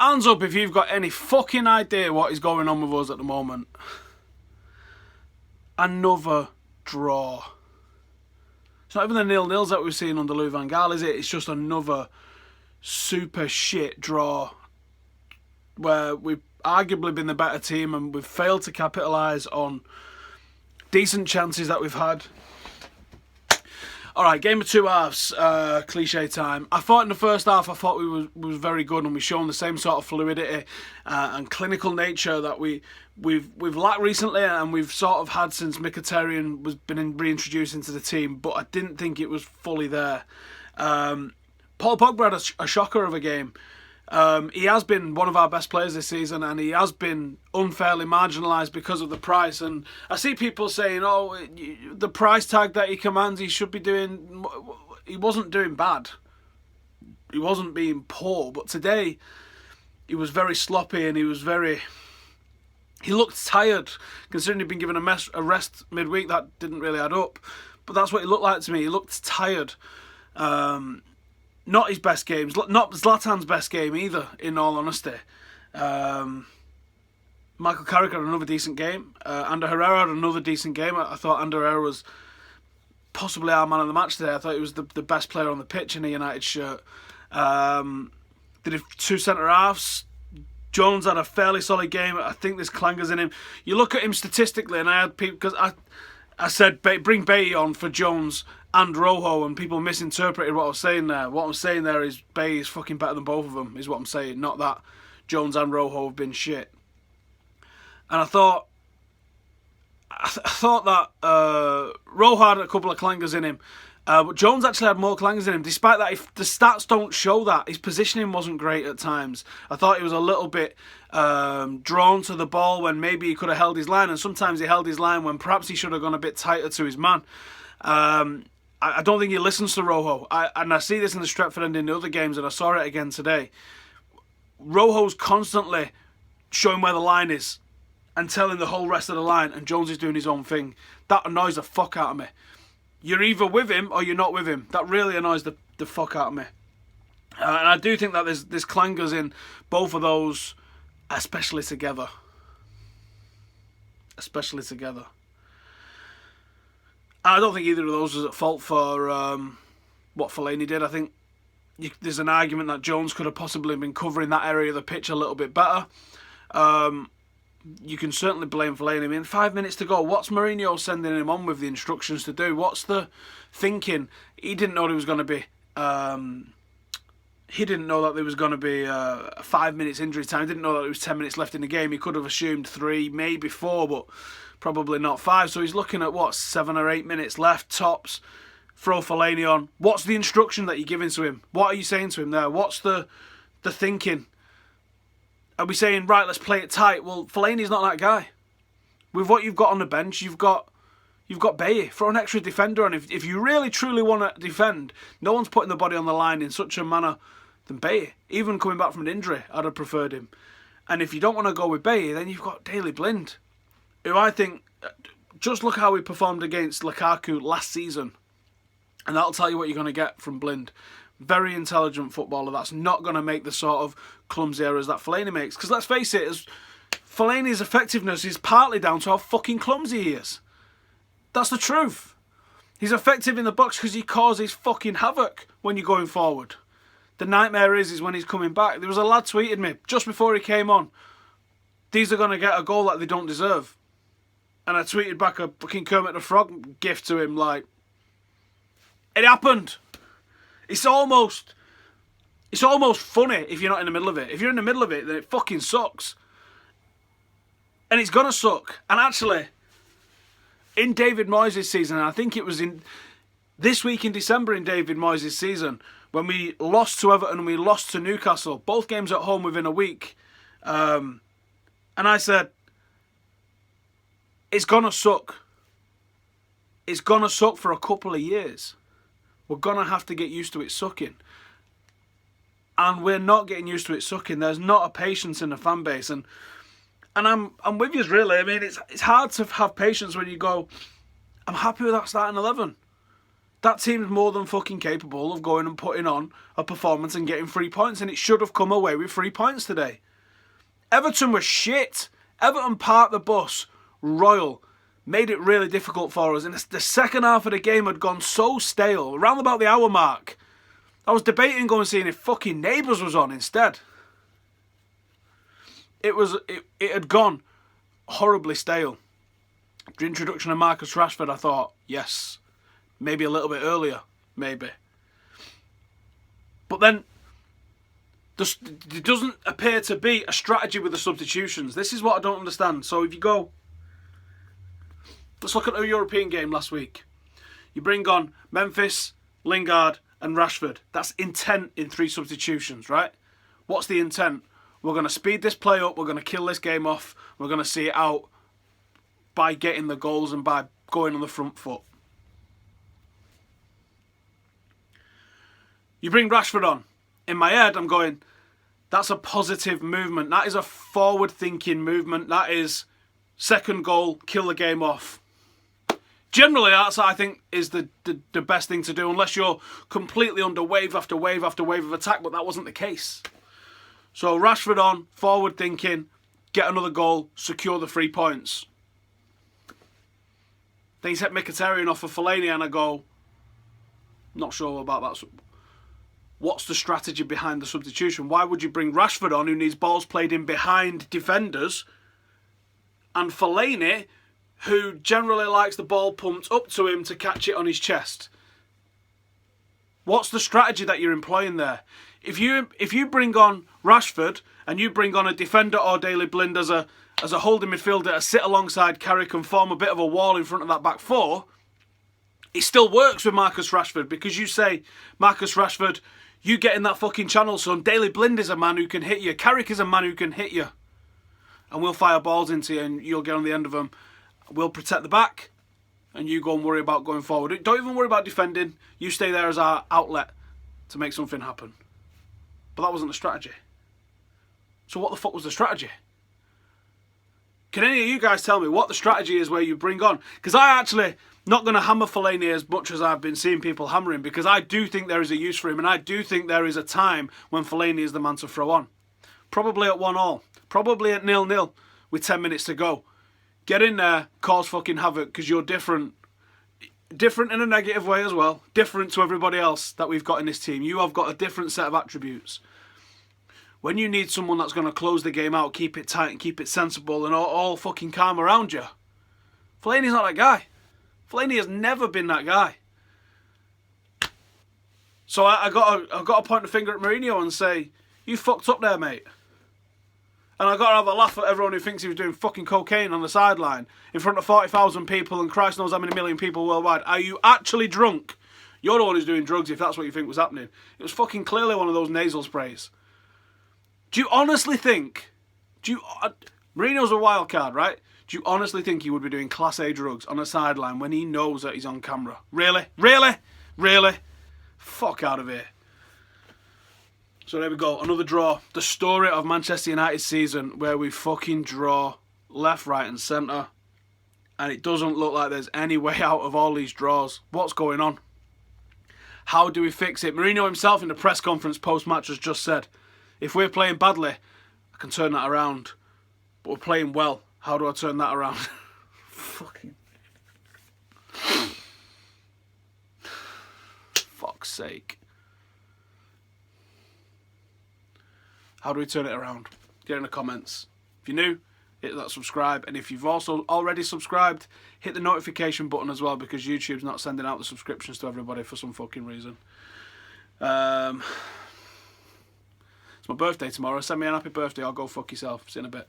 Hands up if you've got any fucking idea what is going on with us at the moment. Another draw. It's not even the 0-0s that we've seen under Louis van Gaal, is it? It's just another super shit draw where we've arguably been the better team and we've failed to capitalise on decent chances that we've had. Alright, game of two halves, cliche time. I thought in the first half, I thought we was very good and we've shown the same sort of fluidity and clinical nature that we've lacked recently and we've sort of had since Mkhitaryan was been reintroduced into the team, but I didn't think it was fully there. Paul Pogba had a shocker of a game. He has been one of our best players this season and he has been unfairly marginalised because of the price, and I see people saying, oh, the price tag that he commands, he should be doing... He wasn't doing bad. He wasn't being poor, but today he was very sloppy and he looked tired, considering he'd been given a rest midweek. That didn't really add up, but that's what he looked like to me. He looked tired. Not his best game. Not Zlatan's best game either, in all honesty. Michael Carrick had another decent game. Ander Herrera had another decent game. I thought Ander Herrera was possibly our man of the match today. I thought he was the best player on the pitch in a United shirt. Did two centre-halves. Jones had a fairly solid game. I think there's clangers in him. You look at him statistically, and I had people... because I said bring Bailly on for Jones and Rojo, and people misinterpreted what I was saying there. What I'm saying there is Bailly is fucking better than both of them, is what I'm saying. Not that Jones and Rojo have been shit. And I thought that Rojo had a couple of clangers in him, but Jones actually had more clangers in him. Despite that, if the stats don't show that, his positioning wasn't great at times. I thought he was a little bit drawn to the ball when maybe he could have held his line, and sometimes he held his line when perhaps he should have gone a bit tighter to his man. I don't think he listens to Rojo. And I see this in the Stretford and in the other games, and I saw it again today. Rojo's constantly showing where the line is and telling the whole rest of the line, and Jones is doing his own thing. That annoys the fuck out of me. You're either with him or you're not with him. That really annoys the fuck out of me. And I do think that there's clangers in both of those, especially together. Especially together. I don't think either of those was at fault for what Fellaini did. I think there's an argument that Jones could have possibly been covering that area of the pitch a little bit better. You can certainly blame Fellaini. I mean, 5 minutes to go. What's Mourinho sending him on with the instructions to do? What's the thinking? He didn't know there was going to be... he didn't know that there was going to be 5 minutes injury time. He didn't know that there was 10 minutes left in the game. He could have assumed 3, maybe 4, but probably not 5. So he's looking at, 7 or 8 minutes left, tops. Throw Fellaini on. What's the instruction that you're giving to him? What are you saying to him there? What's the thinking? Are we saying, right, let's play it tight? Well, Fellaini's not that guy. With what you've got on the bench, you've got Bailly. Throw an extra defender on. If you really, truly want to defend, no one's putting the body on the line in such a manner than Bailly. Even coming back from an injury, I'd have preferred him. And if you don't want to go with Bailly, then you've got Daley Blind, who I think, just look how he performed against Lukaku last season. And that'll tell you what you're going to get from Blind. Very intelligent footballer that's not going to make the sort of clumsy errors that Fellaini makes. Because let's face it, Fellaini's effectiveness is partly down to how fucking clumsy he is. That's the truth. He's effective in the box because he causes fucking havoc when you're going forward. The nightmare is when he's coming back. There was a lad tweeted me just before he came on, these are going to get a goal that they don't deserve. And I tweeted back a fucking Kermit the Frog gift to him like, it happened. It's almost funny if you're not in the middle of it. If you're in the middle of it, then it fucking sucks. And it's going to suck. And actually, in David Moyes' season, I think it was in this week in December in David Moyes' season, when we lost to Everton and we lost to Newcastle, both games at home within a week. And I said, it's going to suck. It's going to suck for a couple of years. We're going to have to get used to it sucking. And we're not getting used to it sucking. There's not a patience in the fan base. And I'm with you, really. I mean, it's hard to have patience when you go, I'm happy with that starting 11. that team's more than fucking capable of going and putting on a performance and getting 3 points, and it should have come away with 3 points today. Everton was shit. Everton parked the bus royal, made it really difficult for us, and the second half of the game had gone so stale. Around about the hour mark, I was debating going and seeing if fucking Neighbours was on instead. It had gone horribly stale. The introduction of Marcus Rashford, I thought, yes, maybe a little bit earlier, maybe. But then, there doesn't appear to be a strategy with the substitutions. This is what I don't understand. So if you go, let's look at the European game last week. You bring on Memphis, Lingard and Rashford. That's intent in 3 substitutions, right? What's the intent? We're going to speed this play up. We're going to kill this game off. We're going to see it out by getting the goals and by going on the front foot. You bring Rashford on. In my head, I'm going, that's a positive movement. That is a forward-thinking movement. That is second goal, kill the game off. Generally, that's, I think, is the best thing to do, unless you're completely under wave after wave after wave of attack, but that wasn't the case. So Rashford on, forward thinking, get another goal, secure the 3 points. Then you set Mkhitaryan off for Fellaini and I go, not sure about that. What's the strategy behind the substitution? Why would you bring Rashford on, who needs balls played in behind defenders, and Fellaini, who generally likes the ball pumped up to him to catch it on his chest? What's the strategy that you're employing there? If you bring on Rashford and you bring on a defender or Daley Blind as a holding midfielder to sit alongside Carrick and form a bit of a wall in front of that back four, it still works with Marcus Rashford, because you say, Marcus Rashford, you get in that fucking channel, son. Daley Blind is a man who can hit you. Carrick is a man who can hit you. And we'll fire balls into you and you'll get on the end of them. We'll protect the back and you go and worry about going forward. Don't even worry about defending. You stay there as our outlet to make something happen. But that wasn't the strategy. So what the fuck was the strategy? Can any of you guys tell me what the strategy is where you bring on? Because I actually not going to hammer Fellaini as much as I've been seeing people hammering, because I do think there is a use for him, and I do think there is a time when Fellaini is the man to throw on. Probably at 1-1. Probably at 0-0 with 10 minutes to go. Get in there, cause fucking havoc, because you're different. Different in a negative way as well. Different to everybody else that we've got in this team. You have got a different set of attributes. When you need someone that's going to close the game out, keep it tight and keep it sensible and all fucking calm around you, Fellaini's not that guy. Fellaini has never been that guy. So I got to point the finger at Mourinho and say, you fucked up there, mate. And I got to have a laugh at everyone who thinks he was doing fucking cocaine on the sideline in front of 40,000 people and Christ knows how many million people worldwide. Are you actually drunk? You're the one who's doing drugs if that's what you think was happening. It was fucking clearly one of those nasal sprays. Do you honestly think... Mourinho's a wild card, right? Do you honestly think he would be doing Class A drugs on a sideline when he knows that he's on camera? Really? Really? Really? Fuck out of here. So there we go, another draw. The story of Manchester United's season, where we fucking draw left, right and centre. And it doesn't look like there's any way out of all these draws. What's going on? How do we fix it? Mourinho himself in the press conference post-match has just said, if we're playing badly, I can turn that around. But we're playing well. How do I turn that around? Fucking... Fuck's sake. How do we turn it around? Get in the comments. If you're new, hit that subscribe. And if you've also already subscribed, hit the notification button as well, because YouTube's not sending out the subscriptions to everybody for some fucking reason. It's my birthday tomorrow. Send me an happy birthday. I'll go fuck yourself. See you in a bit.